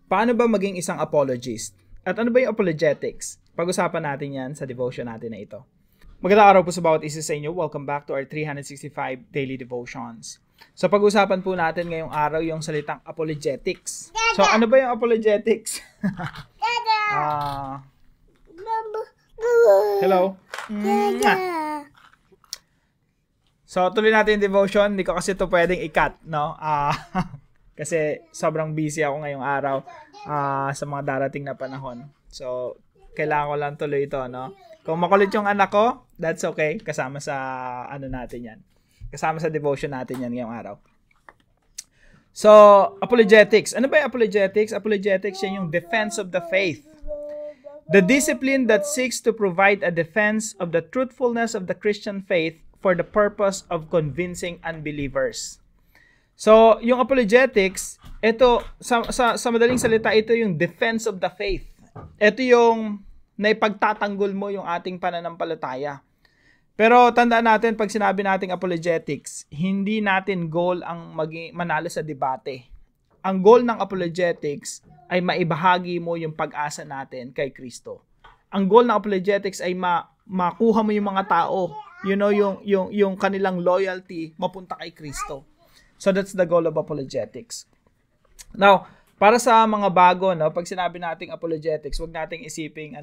Paano ba maging isang apologist? At ano ba yung apologetics? Pag-usapan natin yan sa devotion natin na ito. Magandang araw po sa bawat isa sa inyo. Welcome back to our 365 Daily Devotions. So pag-usapan po natin ngayong araw yung salitang apologetics. So ano ba yung apologetics? Hello? So tuloy natin yung devotion. Hindi ko kasi ito pwedeng i-cut, no? Kasi sobrang busy ako ngayong araw sa mga darating na panahon. So, kailangan ko lang tuloy ito, no? Kung makulit yung anak ko, that's okay. Kasama sa natin yan. Kasama sa devotion natin yan ngayong araw. So, apologetics. Ano ba yung apologetics? Apologetics yan yung defense of the faith. The discipline that seeks to provide a defense of the truthfulness of the Christian faith for the purpose of convincing unbelievers. So, yung apologetics, ito, sa madaling salita, ito yung defense of the faith. Ito yung naipagtatanggol mo yung ating pananampalataya. Pero tandaan natin, pag sinabi nating apologetics, hindi natin goal ang manalo sa debate. Ang goal ng apologetics ay maibahagi mo yung pag-asa natin kay Kristo. Ang goal ng apologetics ay makuha mo yung mga tao, yung kanilang loyalty mapunta kay Kristo. So that's the goal of apologetics. Now, para sa mga bago, no, pag sinabi nating apologetics, wag nating isiping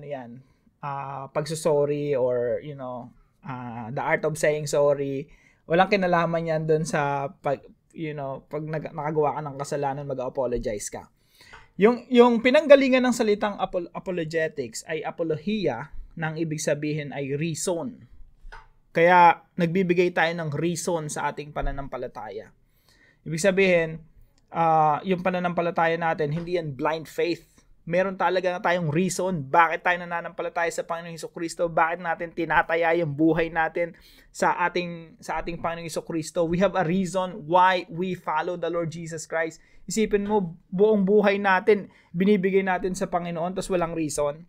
pagsusorry or the art of saying sorry. Walang kinalaman yan doon sa pag nakagawa ka ng kasalanan, mag-apologize ka. Yung pinanggalingan ng salitang apologetics ay apologia, nang ibig sabihin ay reason. Kaya nagbibigay tayo ng reason sa ating pananampalataya. Ibig sabihin, yung pananampalataya natin, hindi yan blind faith. Meron talaga tayong reason bakit tayo nananampalataya sa Panginoong Hesukristo, bakit natin tinataya yung buhay natin sa ating Panginoong Hesukristo. We have a reason why we follow the Lord Jesus Christ. Isipin mo, buong buhay natin, binibigay natin sa Panginoon, tapos walang reason.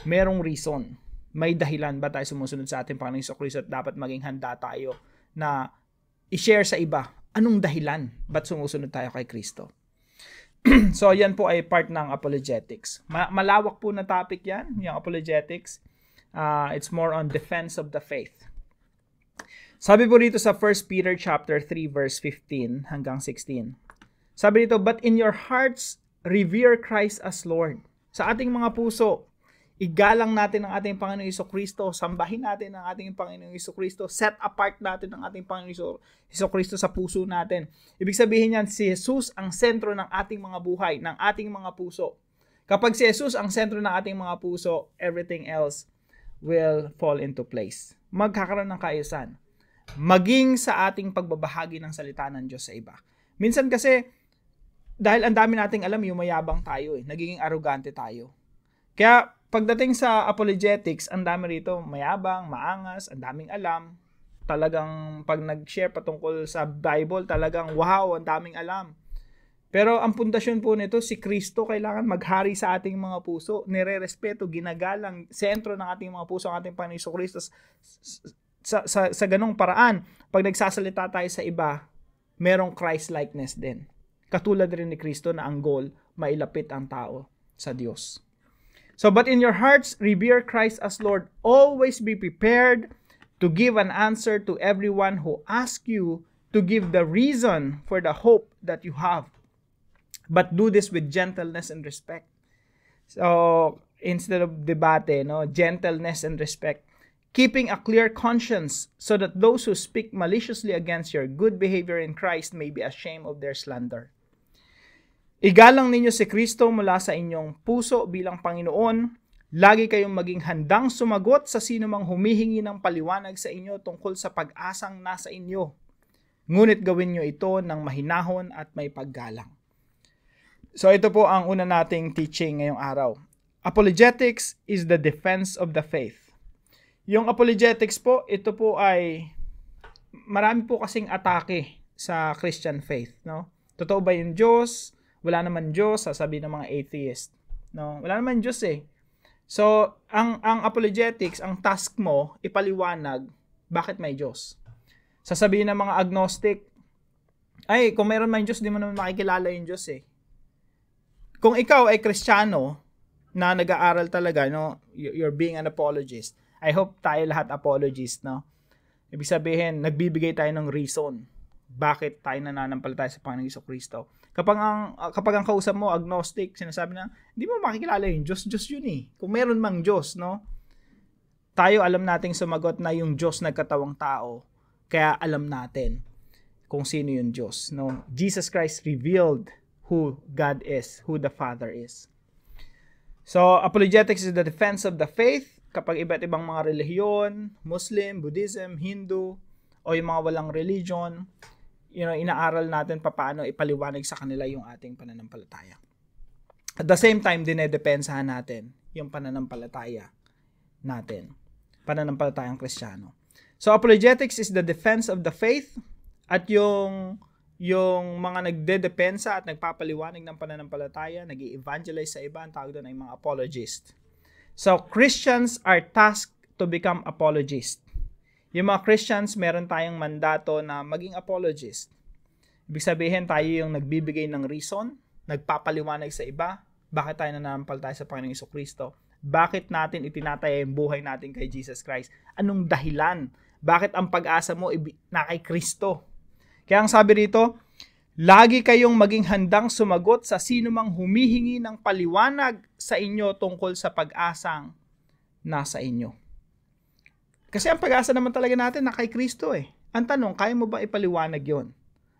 Merong reason. May dahilan ba tayo sumusunod sa ating Panginoong Hesukristo at dapat maging handa tayo na i-share sa iba. Anong dahilan? Ba't sumusunod tayo kay Kristo? So, yan po ay part ng apologetics. Malawak po na topic yan, yung apologetics. It's more on defense of the faith. Sabi po rito sa 1 Peter chapter 3 verse 15 hanggang 16. Sabi rito, but in your hearts, revere Christ as Lord. Sa ating mga puso, igalang natin ang ating Panginoong Hesukristo, sambahin natin ang ating Panginoong Hesukristo, set apart natin ang ating Panginoong Hesukristo sa puso natin. Ibig sabihin yan, si Jesus ang sentro ng ating mga buhay, ng ating mga puso. Kapag si Jesus ang sentro ng ating mga puso, everything else will fall into place. Magkakaroon ng kaayusan. Maging sa ating pagbabahagi ng salita ng Diyos sa iba. Minsan kasi, dahil ang dami nating alam, yumayabang tayo, nagiging arrogante tayo. Kaya, pagdating sa apologetics, ang dami rito, mayabang, maangas, ang daming alam. Talagang pag nag-share patungkol sa Bible, talagang wow, ang daming alam. Pero ang pundasyon po nito, si Kristo kailangan maghari sa ating mga puso, nire-respeto, ginagalang, sentro ng ating mga puso, ang ating Panginoong Hesukristo. Sa ganong paraan, pag nagsasalita tayo sa iba, merong Christ-likeness din. Katulad rin ni Kristo na ang goal, mailapit ang tao sa Diyos. So, but in your hearts, revere Christ as Lord. Always be prepared to give an answer to everyone who asks you to give the reason for the hope that you have. But do this with gentleness and respect. So, instead of debate, gentleness and respect. Keeping a clear conscience so that those who speak maliciously against your good behavior in Christ may be ashamed of their slander. Igalang ninyo si Kristo mula sa inyong puso bilang Panginoon. Lagi kayong maging handang sumagot sa sino mang humihingi ng paliwanag sa inyo tungkol sa pag-asang nasa inyo. Ngunit gawin nyo ito ng mahinahon at may paggalang. So ito po ang una nating teaching ngayong araw. Apologetics is the defense of the faith. Yung apologetics po, ito po ay marami po kasing atake sa Christian faith. No? Totoo ba yung Diyos? Wala naman Diyos, sasabihin ng mga atheist. No? Wala naman Diyos eh. So, ang apologetics, ang task mo, ipaliwanag bakit may Diyos. Sasabihin ng mga agnostic, ay, kung meron may Diyos, di mo naman makikilala yung Diyos eh. kung ikaw ay Kristiyano na nag-aaral talaga, no, you're being an apologist. I hope tayo lahat apologist, no? Ibig sabihin, nagbibigay tayo ng reason bakit tayo nananampalataya sa Panginoong Jesucristo. Kapag ang kausap mo agnostic, sinasabi na hindi mo makikilala yung Diyos yun eh. Kung meron mang Diyos, no? Tayo alam nating sumagot na yung Diyos nagkatawang tao. Kaya alam natin kung sino yung Diyos, no? Jesus Christ revealed who God is, who the Father is. So, apologetics is the defense of the faith. Kapag iba't ibang mga relihiyon, Muslim, Buddhism, Hindu, o yung mga walang religion, inaaral natin paano ipaliwanag sa kanila yung ating pananampalataya. At the same time, dinedepensahan natin yung pananampalataya natin. Pananampalatayang Kristiyano. So, apologetics is the defense of the faith, at yung mga nagdedepensa at nagpapaliwanag ng pananampalataya, nag-i-evangelize sa iba, ang tawag doon ay mga apologist. So, Christians are tasked to become apologists. Yung mga Christians, meron tayong mandato na maging apologist. Ibig sabihin, tayo yung nagbibigay ng reason, nagpapaliwanag sa iba, bakit tayo nananampalataya sa Panginoong Jesucristo, bakit natin itinataya yung buhay natin kay Jesus Christ, anong dahilan, bakit ang pag-asa mo na kay Kristo. Kaya ang sabi rito, lagi kayong maging handang sumagot sa sino mang humihingi ng paliwanag sa inyo tungkol sa pag-asang nasa inyo. Kasi ang pag-asa naman talaga natin na kay Kristo eh. Ang tanong, kaya mo ba ipaliwanag yon?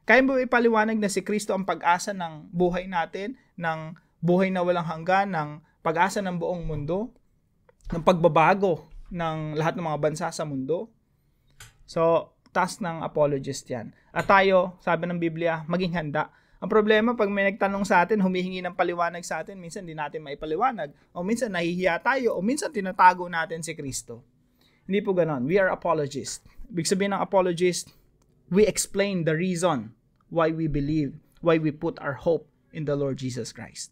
Kaya mo ba ipaliwanag na si Kristo ang pag-asa ng buhay natin, ng buhay na walang hanggan, ng pag-asa ng buong mundo, ng pagbabago ng lahat ng mga bansa sa mundo? So, task ng apologist yan. At tayo, sabi ng Biblia, maging handa. Ang problema, pag may nagtanong sa atin, humihingi ng paliwanag sa atin, minsan di natin maipaliwanag, o minsan nahihiya tayo, o minsan tinatago natin si Kristo. Hindi po ganon. We are apologists. Ibig sabihin ng apologist, we explain the reason why we believe, why we put our hope in the Lord Jesus Christ.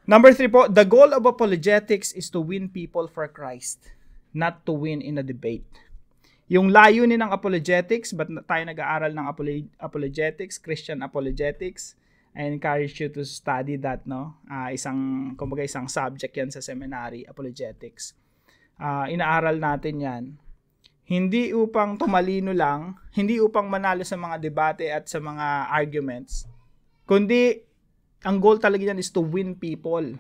Number 3 po, the goal of apologetics is to win people for Christ, not to win in a debate. Yung layunin ng apologetics, ba't tayo nag-aaral ng apologetics, Christian apologetics? I encourage you to study that, no? Isang subject yan sa seminary, apologetics. Inaaral natin yan. Hindi upang tumalino lang, hindi upang manalo sa mga debate at sa mga arguments, kundi ang goal talaga yan is to win people.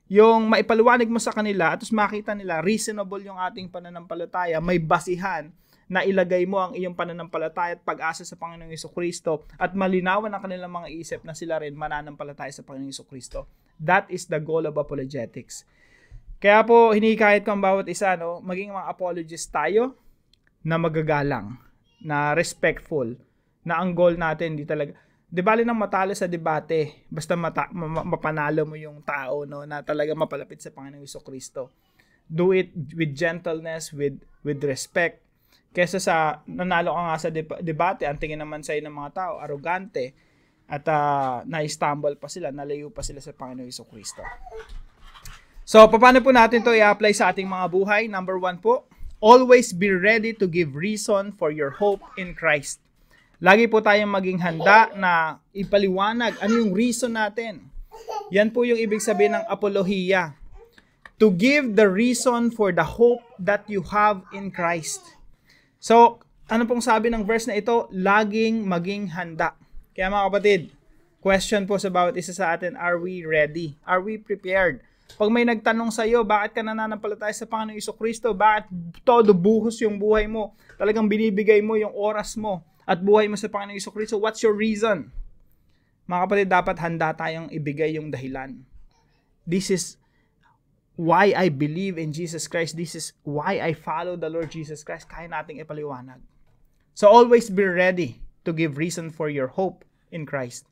Yung maipaliwanag mo sa kanila at makita nila reasonable yung ating pananampalataya, may basihan na ilagay mo ang iyong pananampalataya at pag-asa sa Panginoong Jesucristo at malinawan ang kanilang mga isip na sila rin mananampalataya sa Panginoong Jesucristo. That is the goal of apologetics. Kaya po, hinikayat ko ang bawat isa, no, maging mga apologist tayo na magagalang, na respectful, na ang goal natin di talaga di bali nang matalo sa debate, basta mapanalo mo yung tao, no, na talaga mapalapit sa Panginoong Jesucristo. Do it with gentleness, with respect. Kesa sa nanalo ka nga sa debate, ang tingin naman sa'yo ng mga tao, arrogante, at na-stumble pa sila, nalayo pa sila sa Panginoong Jesucristo. So, paano po natin to i-apply sa ating mga buhay? Number 1 po, always be ready to give reason for your hope in Christ. Lagi po tayong maging handa na ipaliwanag ano yung reason natin. Yan po yung ibig sabihin ng apologia. To give the reason for the hope that you have in Christ. So, ano pong sabi ng verse na ito? Laging maging handa. Kaya mga kapatid, question po sa bawat isa sa atin, are we ready? Are we prepared? Pag may nagtanong sa iyo, bakit ka nananampalataya sa Panginoong Jesucristo? Bakit todo buhos yung buhay mo? Talagang binibigay mo yung oras mo at buhay mo sa Panginoong Jesucristo, what's your reason? Mga kapatid, dapat handa tayong ibigay yung dahilan. This is why I believe in Jesus Christ. This is why I follow the Lord Jesus Christ. Kaya nating ipaliwanag. So always be ready to give reason for your hope in Christ.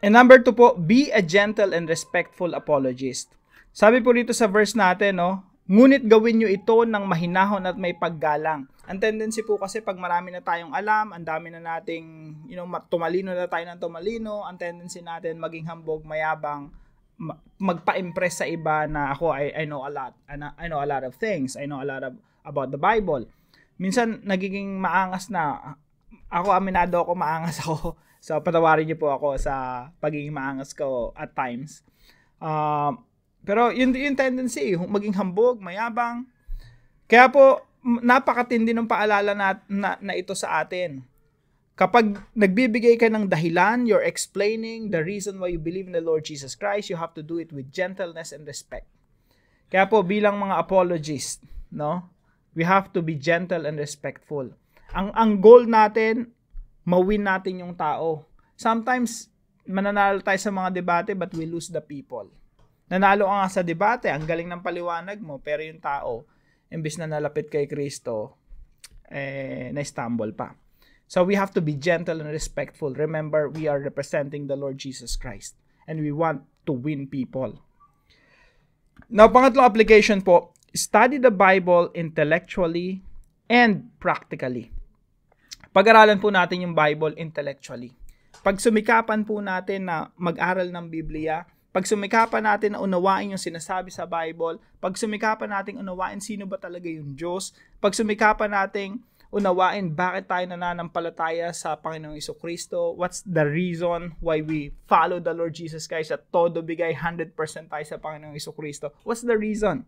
And number 2 po, be a gentle and respectful apologist. Sabi po dito sa verse natin, no, ngunit gawin nyo ito ng mahinahon at may paggalang. Ang tendency po kasi pag marami na tayong alam, ang dami na nating, tumalino na tayo ng tumalino, ang tendency natin maging hambog, mayabang, magpa-impress sa iba na ako, I know a lot. I know a lot of things. I know a lot about the Bible. Minsan, nagiging maangas na. Ako, aminado ako, maangas ako So, patawarin niyo po ako sa pagiging maangas ko at times. Pero yun yung tendency, maging hambog, mayabang. Kaya po, napakatindi ng paalala na ito sa atin. Kapag nagbibigay ka ng dahilan, you're explaining the reason why you believe in the Lord Jesus Christ, you have to do it with gentleness and respect. Kaya po, bilang mga apologists, no, we have to be gentle and respectful. Ang goal natin, mawin natin yung tao. Sometimes, mananalo tayo sa mga debate but we lose the people. Nanalo ka nga sa debate, ang galing ng paliwanag mo, pero yung tao, imbis na nalapit kay Kristo, na-stumble pa. So we have to be gentle and respectful. Remember, we are representing the Lord Jesus Christ and we want to win people. Now, pangatlong application po, study the Bible intellectually and practically. Pag-aralan po natin yung Bible intellectually. Pag sumikapan po natin na mag-aral ng Biblia, pag sumikapan natin na unawain yung sinasabi sa Bible, pag sumikapan natin unawain sino ba talaga yung Diyos, pag sumikapan natin unawain bakit tayo nananampalataya sa Panginoong Jesucristo, what's the reason why we follow the Lord Jesus Christ at todo bigay 100% tayo sa Panginoong Jesucristo. What's the reason?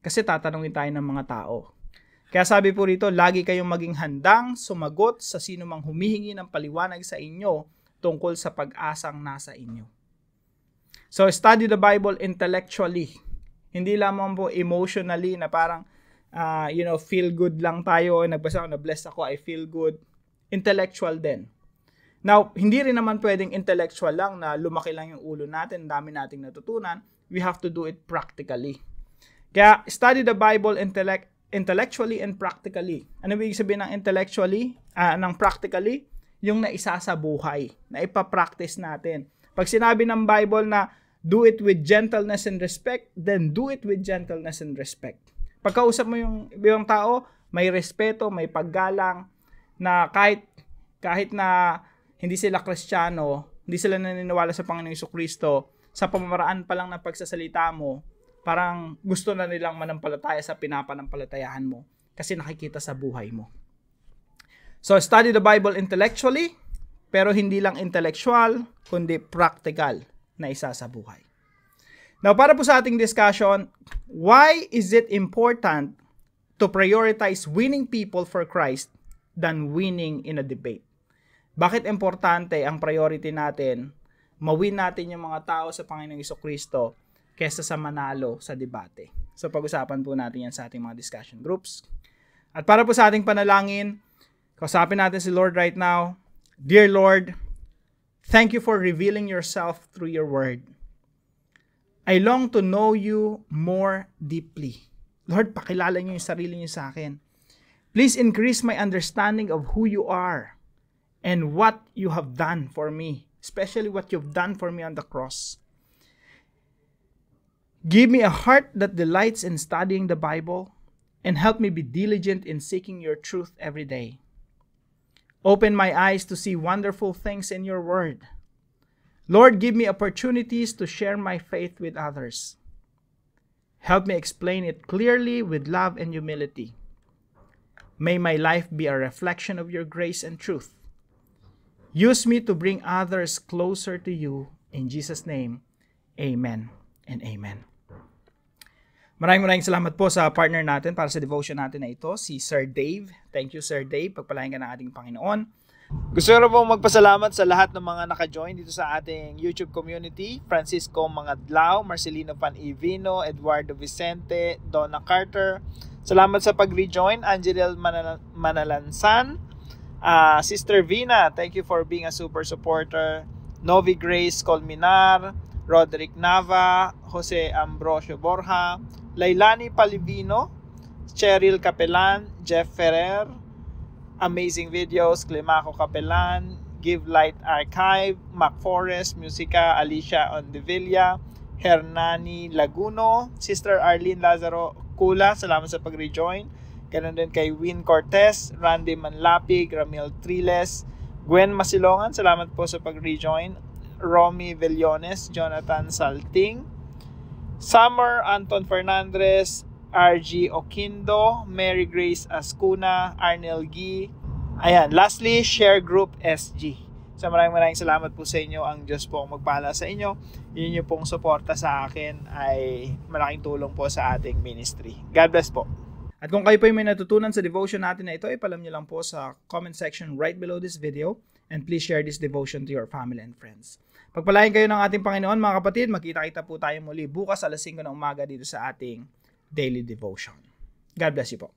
Kasi tatanungin tayo ng mga tao. Kaya sabi po rito, lagi kayong maging handang sumagot sa sino mang humihingi ng paliwanag sa inyo tungkol sa pag-asang nasa inyo. So, study the Bible intellectually. Hindi lamang po emotionally na parang, feel good lang tayo. Nagbasa ako, na-bless ako, I feel good. Intellectual din. Now, hindi rin naman pwedeng intellectual lang na lumaki lang yung ulo natin, dami nating natutunan. We have to do it practically. Kaya, study the Bible intellectually and practically. Ano ibig sabihin ng intellectually? Ng practically? Yung naisa sa buhay, na ipapractice natin. Pag sinabi ng Bible na do it with gentleness and respect, then do it with gentleness and respect. Pagkausap mo yung tao, may respeto, may paggalang, na kahit na hindi sila Kristiyano, hindi sila naniniwala sa Panginoong Jesucristo, sa pamamaraan pa lang ng pagsasalita mo, parang gusto na nilang manampalataya sa pinapanampalatayahan mo kasi nakikita sa buhay mo. So, study the Bible intellectually, pero hindi lang intellectual, kundi practical na isa sa buhay. Now, para po sa ating discussion, why is it important to prioritize winning people for Christ than winning in a debate? Bakit importante ang priority natin, mawin natin yung mga tao sa Panginoong Jesucristo kesa sa manalo sa debate? So, pag-usapan po natin yan sa ating mga discussion groups. At para po sa ating panalangin, kausapin natin si Lord right now. Dear Lord, thank you for revealing yourself through your word. I long to know you more deeply. Lord, pakilala niyo yung sarili niyo sa akin. Please increase my understanding of who you are and what you have done for me, especially what you've done for me on the cross. Give me a heart that delights in studying the Bible and help me be diligent in seeking your truth every day. Open my eyes to see wonderful things in your word. Lord, give me opportunities to share my faith with others. Help me explain it clearly with love and humility. May my life be a reflection of your grace and truth. Use me to bring others closer to you. In Jesus' name, amen and amen. Maraming salamat po sa partner natin para sa devotion natin na ito, si Sir Dave. Thank you, Sir Dave. Pagpalain ka ng ating Panginoon. Gusto ko pong magpasalamat sa lahat ng mga naka-join dito sa ating YouTube community. Francisco Mangadlao, Marcelino Pan-Ivino, Eduardo Vicente, Donna Carter. Salamat sa pag-rejoin. Angelel Manalansan, Sister Vina, thank you for being a super supporter. Novi Grace Colminar, Roderick Nava, Jose Ambrosio Borja, Lailani Palivino, Cheryl Capelan, Jeff Ferrer, Amazing Videos, Climaco Capelan, Give Light Archive, Mac Forest, Musica, Alicia Ondevilla, Hernani Laguno, Sister Arlene Lazaro Kula, salamat sa pag-rejoin. Ganun din kay Win Cortez, Randy Manlapig, Ramil Triles, Gwen Masilongan, salamat po sa pag-rejoin. Romy Villones, Jonathan Salting, Summer Anton Fernandez, RG Oquindo, Mary Grace Ascuna, Arnel Gui. Ayan, lastly, Share Group SG. So maraming salamat po sa inyo. Ang Diyos po ang magpala sa inyo. Yun yung pong suporta sa akin ay malaking tulong po sa ating ministry. God bless po. At kung kayo po may natutunan sa devotion natin na ito, ipalam nyo lang po sa comment section right below this video. And please share this devotion to your family and friends. Pagpalain kayo ng ating Panginoon mga kapatid. Magkita-kita po tayo muli bukas alas 5 ng umaga dito sa ating daily devotion. God bless you po.